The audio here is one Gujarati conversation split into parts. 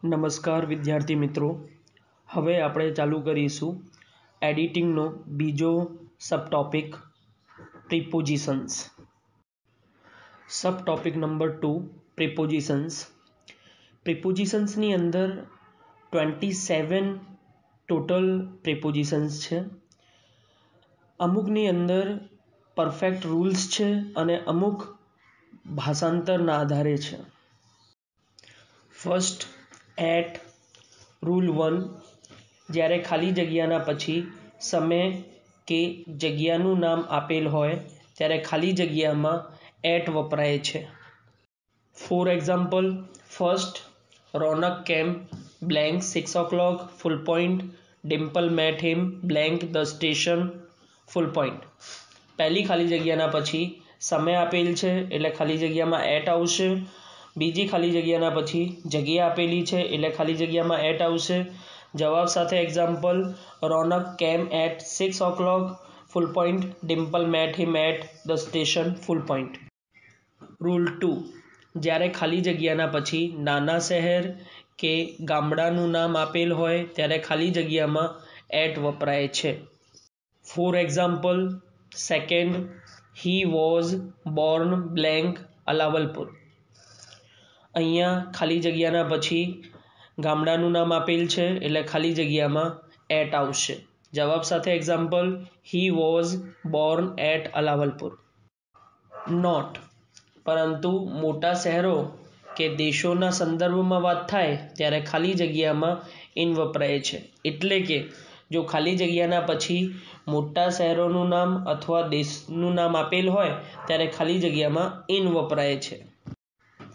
નમસ્કાર વિદ્યાર્થી મિત્રો, હવે આપણે ચાલુ કરીશું એડિટિંગનો બીજો સબટોપિક પ્રિપોઝિશન્સ. સબટોપિક નંબર 2 પ્રિપોઝિશન્સ. પ્રિપોઝિશન્સની અંદર 27 ટોટલ પ્રિપોઝિશન્સ છે. અમુકની અંદર પરફેક્ટ રૂલ્સ છે અને અમુક ભાષાંતરના આધારે છે. First, at. રૂલ 1, જ્યારે ખાલી જગ્યાના પછી સમય કે જગ્યાનું નામ આપેલ હોય ત્યારે ખાલી જગ્યામાં એટ વપરાય છે. ફોર એક્ઝામ્પલ, ફર્સ્ટ, રોનક કેમ blank 6 o'clock full point, Dimple met him blank the station full point. પહેલી ખાલી જગ્યાના પછી સમય આપેલ છે એટલે ખાલી જગ્યામાં એટ આવશે. બીજી ખાલી જગ્યાના પછી જગ્યા આપેલી છે એટલે ખાલી જગ્યામાં એટ આવશે. જવાબ સાથે example, Raunak came at 6 o'clock full point, Dimple met him at the station full point. Rule 2, જ્યારે ખાલી જગ્યાના પછી નાના શહેર કે ગામડાનું નામ આપેલ હોય ત્યારે ખાલી જગ્યામાં એટ વપરાય છે. For example, second, he was born blank Alawalpur. અહીંયા ખાલી જગ્યાના પછી ગામડાનું નામ આપેલ છે એટલે ખાલી જગ્યામાં એટ આવશે. જવાબ સાથે example, he was born at Alawalpur. Note. પરંતુ મોટા શહેરો કે દેશોના સંદર્ભમાં વાત થાય ત્યારે ખાલી જગ્યામાં ઇન વપરાય છે. એટલે કે જો ખાલી જગ્યાના પછી મોટા શહેરોનું નામ અથવા દેશનું નામ આપેલ હોય ત્યારે ખાલી જગ્યામાં ઇન વપરાય છે.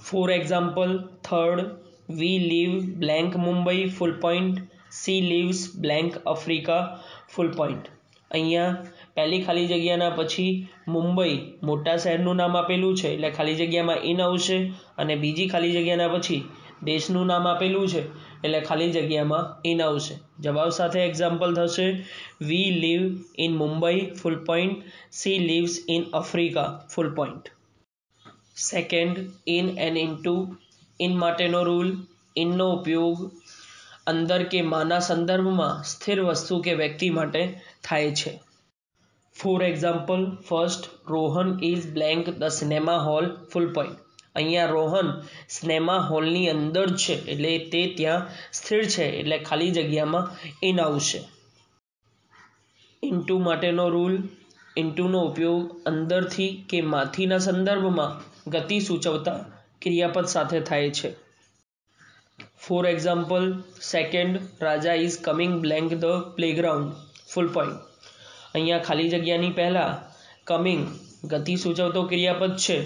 For example, third, we leave blank Mumbai full point, she leaves blank Africa full point. અહીંયા પહેલી ખાલી જગ્યાના પછી મુંબઈ મોટા શહેરનું નામ આપેલું છે એટલે ખાલી જગ્યામાં ઇન આવશે અને બીજી ખાલી જગ્યાના પછી દેશનું નામ આપેલું છે એટલે ખાલી જગ્યામાં ઇન આવશે. જવાબ સાથે એક્ઝામ્પલ થશે, we live in Mumbai full point, she lives in Africa full point. Second, in and into. In માટેનો રૂલ, ઇનનો ઉપયોગ અંદર કે માના સંદર્ભમાં સ્થિર વસ્તુ કે વ્યક્તિ માટે થાય છે. For example, first, Rohan is blank the cinema hall full point. અહીંયા રોહન સિનેમા હોલની અંદર છે એટલે તે ત્યાં સ્થિર છે એટલે ખાલી જગ્યામાં ઇન આવશે. ઇન્ટુ માટેનો રૂલ, ઇન્ટુનો ઉપયોગ અંદરથી કે માંથીના સંદર્ભમાં ગતિ સૂચવતા ક્રિયાપદ સાથે થાય છે. For example, second, Raja is coming blank the playground full point. અહીંયા ખાલી જગ્યાની પહેલાં કમિંગ ગતિ સૂચવતો ક્રિયાપદ છે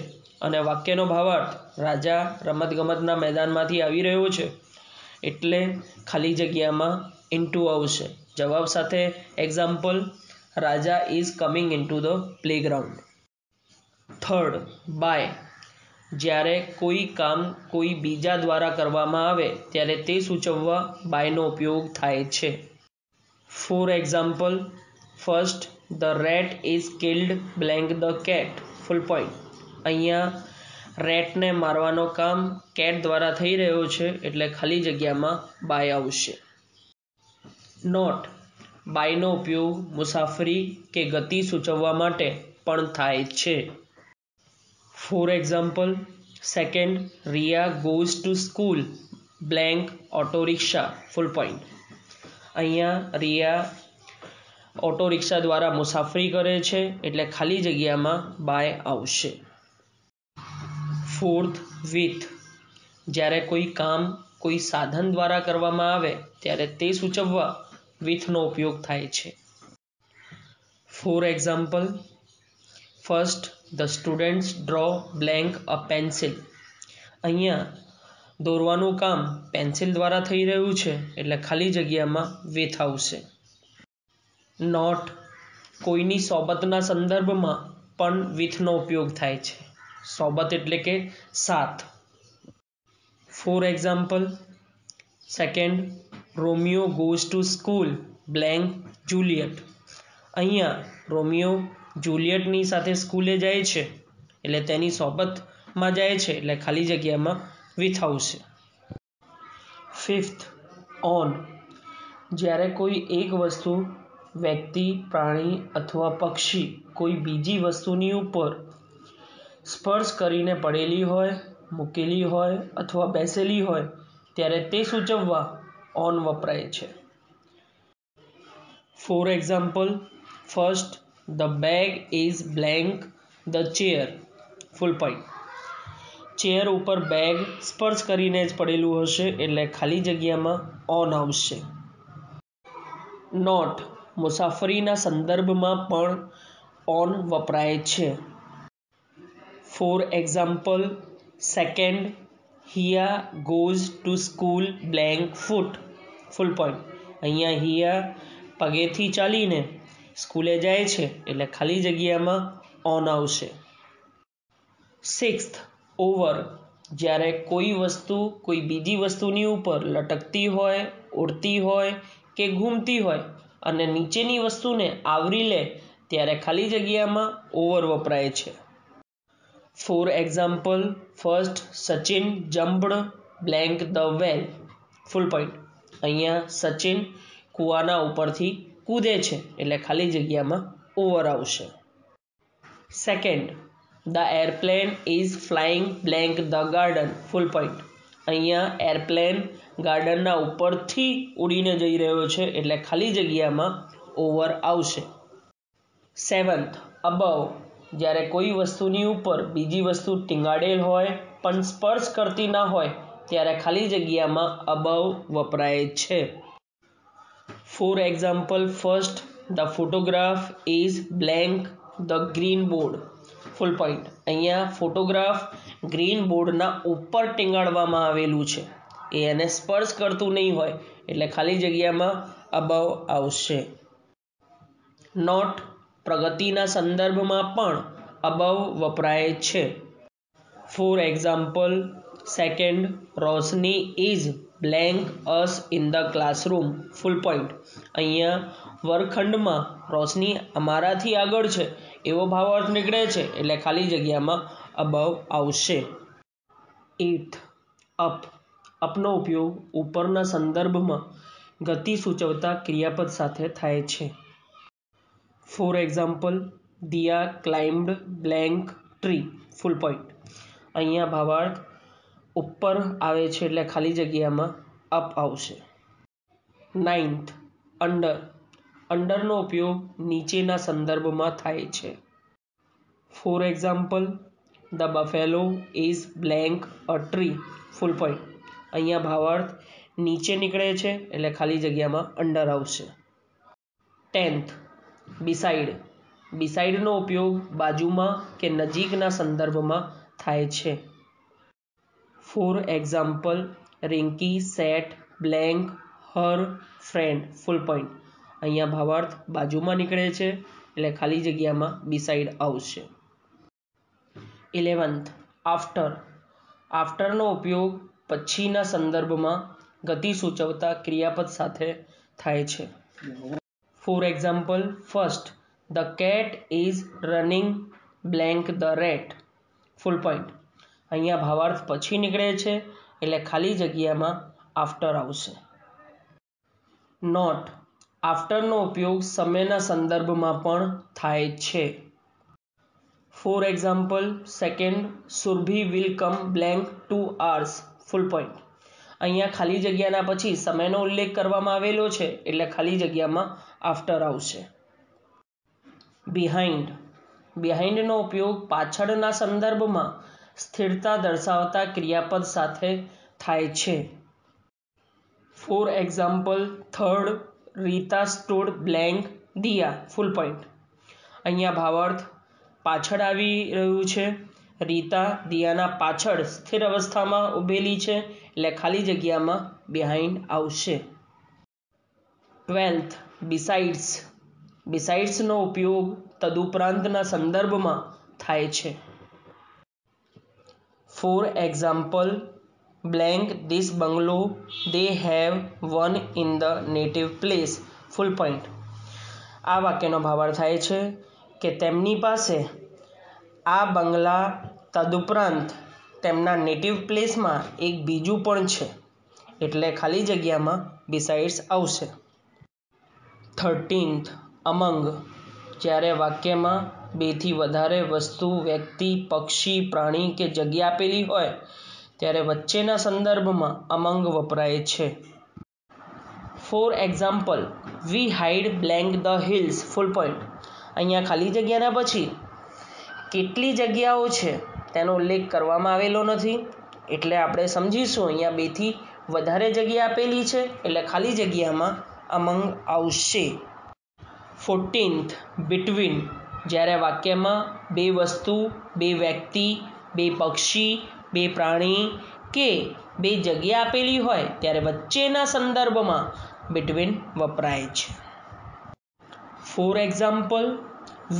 અને વાક્યનો ભાવાર્થ રાજા રમતગમતના મેદાનમાંથી આવી રહ્યો છે એટલે ખાલી જગ્યામાં ઇન્ટુ આવશે. જવાબ સાથે example, Raja is coming into the playground. Third, by. જ્યારે કોઈ કામ કોઈ બીજા દ્વારા કરવામાં આવે ત્યારે તે સૂચવવા બાયનો ઉપયોગ થાય છે. For example, first, the rate is killed blank the cat full point. અહીંયા રેટને મારવાનો કામ કેટ દ્વારા થઈ રહ્યો છે એટલે ખાલી જગ્યામાં બાય આવશે. નોટ. બાયનો ઉપયોગ મુસાફરી કે ગતિ સૂચવવા માટે પણ થાય છે. For example, second, Riya goes to school blank auto rickshaw full point. અહીંયા રિયા ઓટો રિક્ષા દ્વારા મુસાફરી કરે છે એટલે ખાલી જગ્યામાં બાય આવશે. Fourth, with. જ્યારે કોઈ કામ કોઈ સાધન દ્વારા કરવામાં આવે ત્યારે તે સૂચવવા વિથનો ઉપયોગ થાય છે. For example, first, the students draw blank a pencil. અહીંયા દોરવાનું કામ પેન્સિલ દ્વારા થઈ રહ્યું છે એટલે ખાલી જગ્યામાં વિથ આવશે. નોટ. કોઈની સોબતના સંદર્ભમાં પણ વિથનો ઉપયોગ થાય છે. સોબત એટલે કે સાથ. Four example, second, Romeo goes to school blank Juliet. અહીંયા રોમિયો જુલિયટની સાથે સ્કૂલે જાય છે એટલે તેની સોબતમાં જાય છે એટલે ખાલી જગ્યામાં વિથ આવશે. 5th ઓન, જ્યારે કોઈ એક વસ્તુ, વ્યક્તિ, પ્રાણી અથવા પક્ષી કોઈ બીજી વસ્તુની ઉપર સ્પર્શ કરીને પડેલી હોય, મૂકેલી હોય અથવા બેસેલી હોય ત્યારે તે સૂચવવા ઓન વપરાય છે. For example, first, the bag is blank the chair. Full point. Chair ઉપર બેગ સ્પર્શ કરીને જ પડેલું હશે એટલે ખાલી જગ્યામાં ઓન આવશે. નોટ, મુસાફરીના સંદર્ભમાં પણ ઓન વપરાય છે. For example, second, he goes to school blank foot. Full point. અહીંયા હિયા પગેથી ચાલીને સ્કૂલે જાય છે એટલે ખાલી જગ્યામાં ઓન આવશે. સિક્સ્થ, ઓવર, જ્યારે કોઈ વસ્તુ કોઈ બીજી વસ્તુની ઉપર લટકતી હોય, ઉડતી હોય કે ઘૂમતી હોય અને નીચેની વસ્તુને આવરી લે ત્યારે ખાલી જગ્યામાં ઓવર વપરાય છે. For example, first Sachin jumped blank the well. Full point. અહીંયા સચિન કૂવાના ઉપરથી કૂદે છે એટલે ખાલી જગ્યામાં ઓવર આવશે. Second, the airplane is flying blank the garden. Full point. અહીંયા એરપ્લેન ગાર્ડનના ઉપરથી ઉડીને જઈ રહ્યો છે એટલે ખાલી જગ્યામાં ઓવર આવશે. સેવન્થ, અબવ, જ્યારે કોઈ વસ્તુની ઉપર બીજી વસ્તુ ટીંગાડેલ હોય પણ સ્પર્શ કરતી ના હોય ત્યારે ખાલી જગ્યામાં અબવ વપરાય છે. For example, first, the photograph is blank the green board. Full point. અહીંયા ફોટોગ્રાફ ગ્રીન બોર્ડના ઉપર ટીંગાડવામાં આવેલું છે, એને સ્પર્શ કરતું નહીં હોય એટલે ખાલી જગ્યામાં અબવ આવશે. નોટ, પ્રગતિના સંદર્ભમાં પણ અબવ વપરાય છે. For example, second, Roshni is blank us in the classroom. Full point. અહીંયા વર્ગખંડમાં રોશની અમારાથી આગળ છે એવો ભાવાર્થ નીકળે છે એટલે ખાલી જગ્યામાં અબવ આવશે. 8th, અપ, અપનો ઉપયોગ ઉપરના સંદર્ભમાં ગતિ સૂચવતા ક્રિયાપદ સાથે થાય છે. For example, he climbed blank tree. Full point. અહીંયા ભાવાર્થ ઉપર આવે છે એટલે ખાલી જગ્યામાં અપ આવશે. 9th, અંડર, અંડરનો ઉપયોગ નીચેના સંદર્ભમાં થાય છે. For example, the Buffalo is blank a tree. Full point. અહીંયા ભાવાર્થ નીચે નીકળે છે એટલે ખાલી જગ્યામાં અંડર આવશે. 10th, બિસાઇડ, બિસાઇડનો ઉપયોગ બાજુમાં કે નજીકના સંદર્ભમાં થાય છે. For example, Rinki set blank her friend. Full point. અહીંયા ભાવાર્થ બાજુમાં નીકળે છે એટલે ખાલી જગ્યામાં બિસાઇડ આવશે. 11th, આફ્ટર, આફ્ટરનો ઉપયોગ પછીના સંદર્ભમાં ગતિ સૂચવતા ક્રિયાપદ સાથે થાય છે. For example, first, the cat is running blank the rate. Full point. અહીંયા ભાવાર્થ પછી નીકળે છે એટલે ખાલી જગ્યામાં આફ્ટર આવશે. નોટ, આફ્ટરનો ઉપયોગ સમયના સંદર્ભમાં પણ થાય છે. For example, second, Surbhi will come blank 2 hours. Full point. અહીંયા ખાલી જગ્યાના પછી સમયનો ઉલ્લેખ કરવામાં આવેલો છે એટલે ખાલી જગ્યામાં આફ્ટર આવશે. બિહાઇન્ડ, બિહાઇન્ડનો ઉપયોગ પાછળના સંદર્ભમાં સ્થિરતા દર્શાવતા ક્રિયાપદ સાથે થાય છે. For example, third, Rita stood blank Diya. Full point. અહીંયા ભાવાર્થ પાછળ આવી રહ્યું છે. રીતા દિયાના પાછળ સ્થિર અવસ્થામાં ઊભેલી છે એટલે ખાલી જગ્યામાં બિહાઇન્ડ આવશે. 12th, બિસાઇડ્સ, બિસાઇડ્સનો ઉપયોગ તદુપરાંતના સંદર્ભમાં થાય છે. For example, blank this bungalow they have one in the native place. Full point. આ વાક્યનો ભાવાર્થ થાય છે કે તેમની પાસે આ બંગલા તદુપરાંત તેમના નેટિવ પ્લેસમાં એક બીજું પણ છે એટલે ખાલી જગ્યામાં besides આવશે. 13th among જ્યારે વાક્યમાં બેથી વધારે વસ્તુ, વ્યક્તિ, પક્ષી, પ્રાણી કે જગ્યા આપેલી હોય ત્યારે વચ્ચેના સંદર્ભમાં among વપરાય છે. For example, we hide blank the hills full point. અહીંયા ખાલી જગ્યાના પછી કેટલી જગ્યાઓ છે તેનો ઉલ્લેખ કરવામાં આવેલો નથી, એટલે આપણે સમજીશું અહીંયા બેથી વધારે જગ્યા આપેલી છે એટલે ખાલી જગ્યામાં among આવશે. 14th between જ્યારે વાક્યમાં બે વસ્તુ, બે વ્યક્તિ, બે પક્ષી, બે પ્રાણી કે બે જગ્યા આપેલી હોય ત્યારે વચ્ચેના સંદર્ભમાં between વપરાય છે. For example,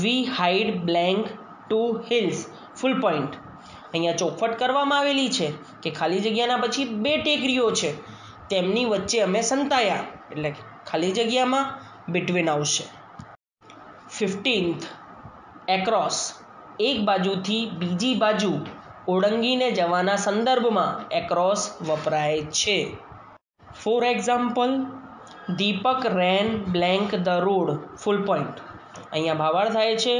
we hide blank two hills full point. અહીંયા ચોખવટ કરવામાં આવેલી છે કે ખાલી જગ્યાના પછી બે ટેકરીઓ છે તેમની વચ્ચે અમે સંતાયા એટલે ખાલી જગ્યામાં between આવશે. 15th across એક બાજુથી બીજી બાજુ ઓળંગીને જવાના સંદર્ભમાં across વપરાય છે. For example, Deepak ran blank the road full point. અહીંયા ભાવાર્થ થાય છે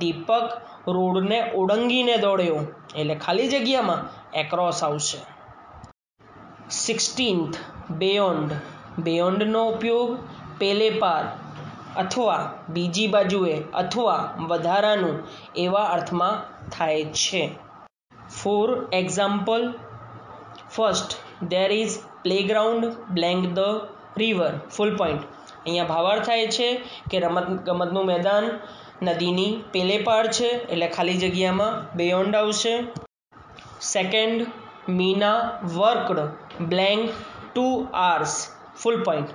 દીપક રોડને ઓળંગીને દોડ્યો એટલે ખાલી જગ્યામાં across આવશે. 16th beyond. beyondનો ઉપયોગ પેલે પાર અથવા બીજી બાજુએ અથવા વધારાનું એવા અર્થમાં થાય છે. For example, first there is playground blank the river full point. અહીંયા ભાવાર્થ થાય છે કે રમતગમતનું મેદાન નદીની પેલે પાર છે એટલે ખાલી જગ્યામાં beyond આવશે. Second, Meena worked blank 2 hours full point.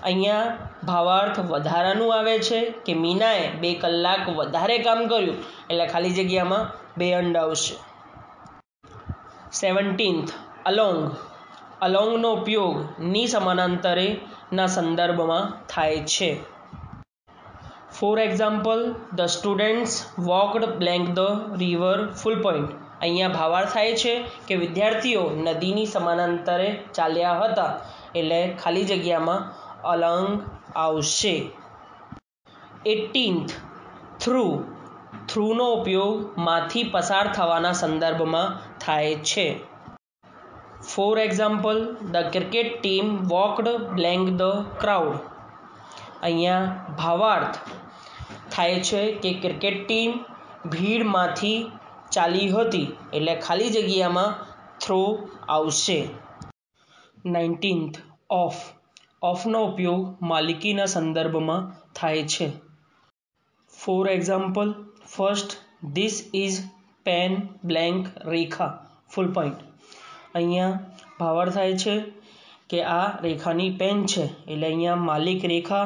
અહીંયા ભાવાર્થ વધારાનું આવે છે કે મીનાએ 2 કલાક વધારે કામ કર્યું એટલે ખાલી જગ્યામાં beyond આવશે. 17th along. alongનો ઉપયોગ ની સમાનાંતરે ના સંદર્ભમાં થાય છે. For example, the students walked blank the river full point. અહીંયા ભાવાર્થ થાય છે કે વિદ્યાર્થીઓ નદીની સમાનાંતરે ચાલ્યા હતા એટલે ખાલી જગ્યામાં along આવશે. 18th through. થ્રુનો ઉપયોગ માંથી પસાર થવાના સંદર્ભમાં થાય છે. For example, the cricket team walked blank the crowd. અહીંયા ભાવાર્થ થાય છે કે ક્રિકેટ ટીમ ભીડમાંથી ચાલી હતી એટલે ખાલી જગ્યામાં થ્રો આવશે. 19th of. ઓફનો ઉપયોગ માલિકીના સંદર્ભમાં થાય છે. For example, first this is pen blank Rekha full point. અહીંયા ભાવાર્થ થાય છે કે આ રેખાની પેન છે એટલે અહીંયા માલિક રેખા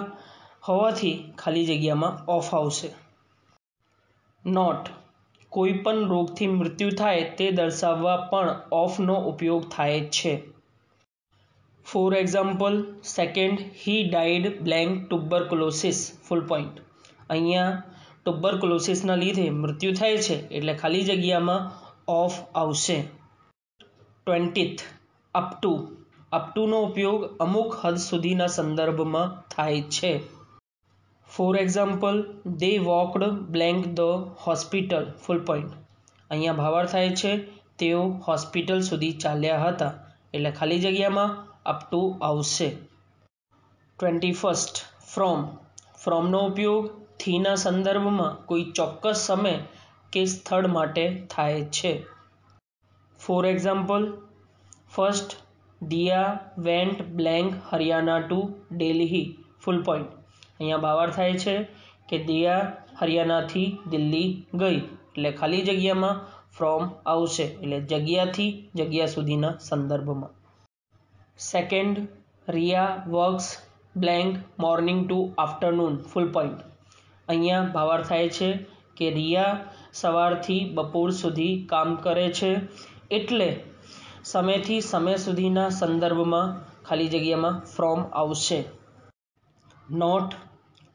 હોવાથી ખાલી જગ્યામાં ઓફ આવશે. નોટ. કોઈ પણ રોગથી મૃત્યુ થાય તે દર્શાવવા પણ ઓફનો ઉપયોગ થાય છે. For example, second he died blank tuberculosis full point. અહીંયા ટ્યુબરક્યુલોસિસના લીધે મૃત્યુ થાય છે એટલે ખાલી જગ્યામાં ઓફ આવશે. 20th up to. અપ ટુનો ઉપયોગ અમુક હદ સુધીના સંદર્ભમાં થાય છે. For example, they walked blank the hospital full point. અહીંયા ભાવાર્થ થાય છે તેઓ હોસ્પિટલ સુધી ચાલ્યા હતા એટલે ખાલી જગ્યામાં અપ ટુ આવશે. 21st from. ફ્રોમનો ઉપયોગ થીના સંદર્ભમાં કોઈ ચોક્કસ સમય કે સ્થળ માટે થાય છે. For example, first Diya went blank Haryana to Delhi full point. અહીંયા ભાવાર્થ થાય છે કે દિયા હરિયાણાથી દિલ્હી ગઈ એટલે ખાલી જગ્યામાં ફ્રોમ આવશે એટલે જગ્યાથી જગ્યા સુધીના સંદર્ભમાં. Second, Riya works blank morning to afternoon full point. અહીંયા ભાવાર્થ થાય છે કે રિયા સવારથી બપોર સુધી કામ કરે છે એટલે સમયથી સમય સુધીના સંદર્ભમાં ખાલી જગ્યામાં ફ્રોમ આવશે. નોટ.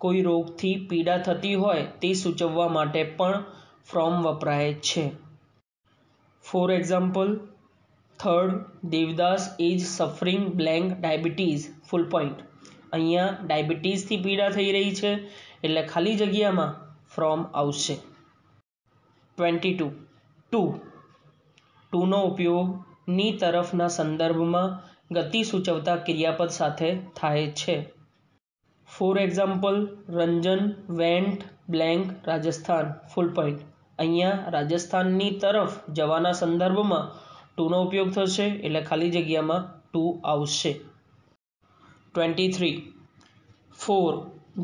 કોઈ રોગથી પીડા થતી હોય તે સૂચવવા માટે પણ ફ્રોમ વપરાય છે. For example, third, Devdas is suffering blank diabetes full point. અહીંયા ડાયાબિટીઝથી પીડા થઈ રહી છે એટલે ખાલી જગ્યામાં ફ્રોમ આવશે. 22. ટુનો ઉપયોગ ની તરફના સંદર્ભમાં ગતિ સૂચવતા ક્રિયાપદ સાથે થાય છે. For example, Ranjan vent blank Rajasthan full point. અહીંયા રાજસ્થાનની તરફ જવાના સંદર્ભમાં ટુનો ઉપયોગ થશે એટલે ખાલી જગ્યામાં ટુ આવશે. 23. ફોર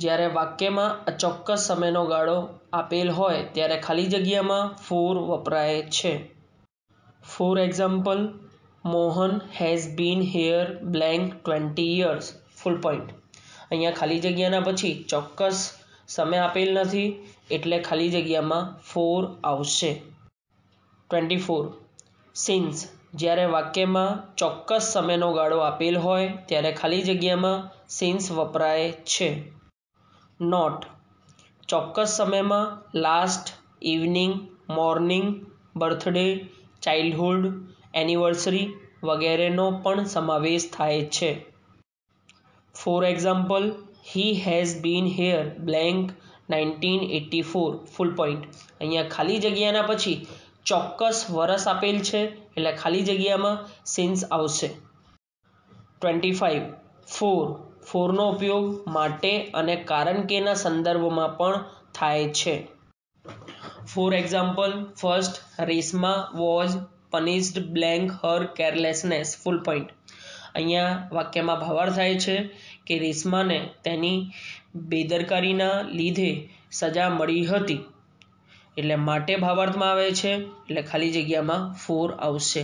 જ્યારે વાક્યમાં અચોક્કસ સમયનો ગાળો આપેલ હોય ત્યારે ખાલી જગ્યામાં ફોર વપરાય છે. For example, Mohan has been here blank 20 years full point. અહીંયા ખાલી જગ્યાના પછી ચોક્કસ સમય આપેલ નથી એટલે ખાલી જગ્યામાં ફોર આવશે. 24. સિન્સ જ્યારે વાક્યમાં ચોક્કસ સમયનો ગાળો આપેલ હોય ત્યારે ખાલી જગ્યામાં સિન્સ વપરાય છે. નોટ ચોક્કસ સમયમાં last, evening, morning, birthday, childhood, anniversary વગેરેનો પણ સમાવેશ થાય છે. For example, he has been here blank 1984 full point. અહીંયા ખાલી જગ્યાના પછી ચોક્કસ વરસ આપેલ છે એટલે ખાલી જગ્યામાં સિન્સ આવશે. 25. ફોરનો ઉપયોગ માટે અને કારણ કેના સંદર્ભમાં પણ થાય છે. For example, first, Reshma was punished blank her carelessness full point. અહીંયા વાક્યમાં ભાવાર્થ થાય છે કે રેશમાને તેની બેદરકારીના લીધે સજા મળી હતી એટલે માટે ભાવાર્થમાં આવે છે એટલે ખાલી જગ્યામાં ફોર આવશે.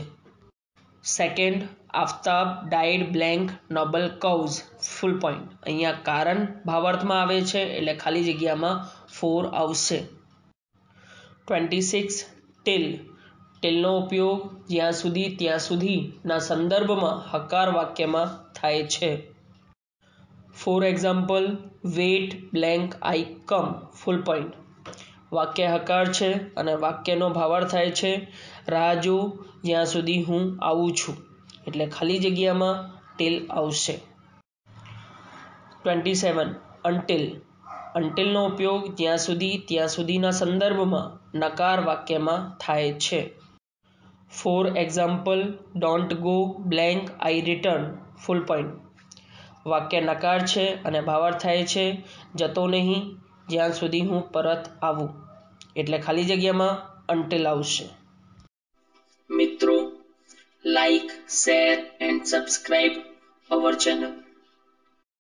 Second, Aftab died blank noble cause full point. અહીંયા કારણ ભાવાર્થમાં આવે છે એટલે ખાલી જગ્યામાં ફોર આવશે. 26. ટીલનો ઉપયોગ જ્યાં સુધી ત્યાં સુધીના સંદર્ભમાં હકાર વાક્યમાં થાય છે. For example, wait blank I come full point. વાક્ય હકાર છે અને વાક્યનો ભાવાર્થ થાય છે રાહ જો જ્યાં સુધી હું આવું છું એટલે ખાલી જગ્યામાં ટીલ આવશે. 27. અન્ટિલનો ઉપયોગ જ્યાં સુધી ત્યાં સુધીના સંદર્ભમાં નકાર વાક્યમાં થાય છે. For example, don't go blank I return full point. વાક્ય નકાર છે અને ભાવાર્થ થાય છે જતો નહીં જ્યાં સુધી હું પરત આવું એટલે ખાલી જગ્યામાં અન્ટિલ આવશે. મિત્રો, like, share and subscribe our channel.